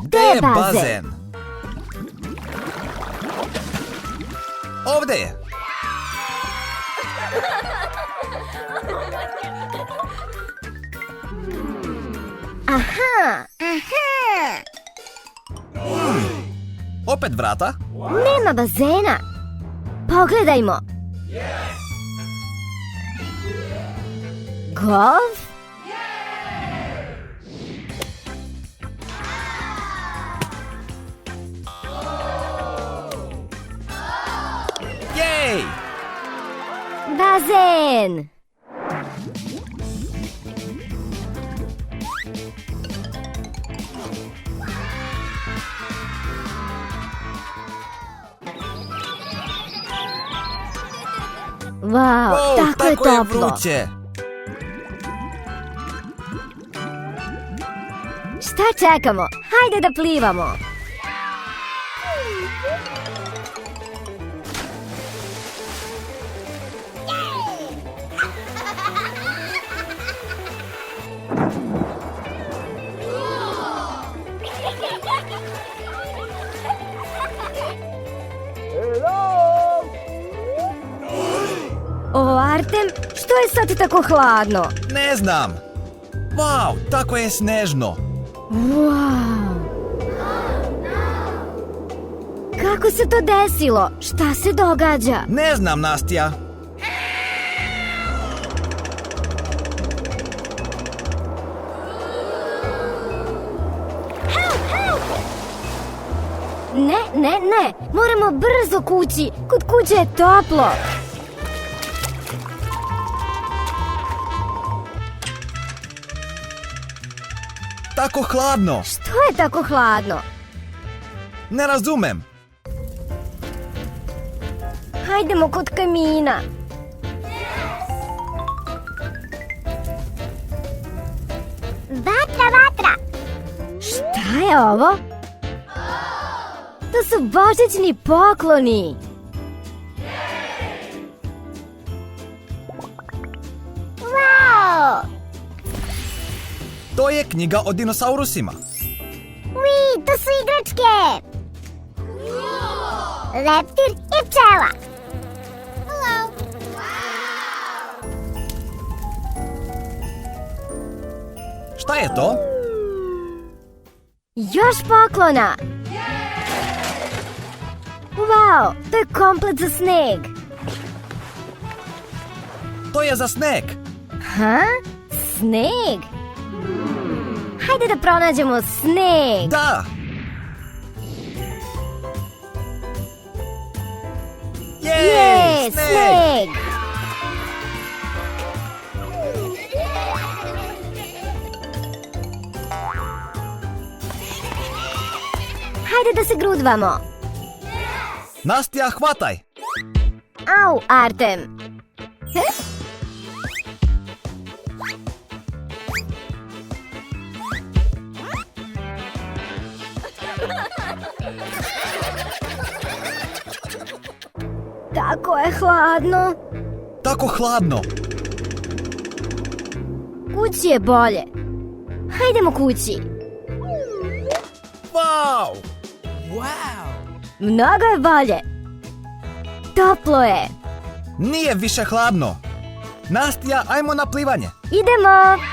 Gde je bazen? Ovde je. Aha. Opet vrata? Nema bazena. Pogledajmo. Golf? Jej! Bazen! Wow, tako je toplo. Vruće. Šta čekamo? Hajde da plivamo. O, Artem, što je sad tako hladno? Ne znam. Wow, tako je snežno. Wow. Kako se to desilo? Šta se događa? Ne znam, Nastja. Ne. Moramo brzo kući. Kod kuće je toplo. Tako hladno. Što je tako hladno? Ne razumem. Hajdemo kod kamina. Vatra. Šta je ovo? To su božićni pokloni. Wow! To je knjiga o dinosaurusima. Ui, to su igračke. Leptir i pčela. Hello. Šta je to? Još poklona. Wow, to je komplet za sneg. To je za sneg. Ha? Sneg? Hajde da pronađemo sneg. Da. Jej, sneg. Hajde da se grudvamo. Nastja, hvataj. Au, Artem. Tako je hladno. Tako hladno. Kući je bolje. Hajdemo kući. Wow. Mnogo je bolje. Toplo je. Nije više hladno. Nastja, ajmo na plivanje. Idemo.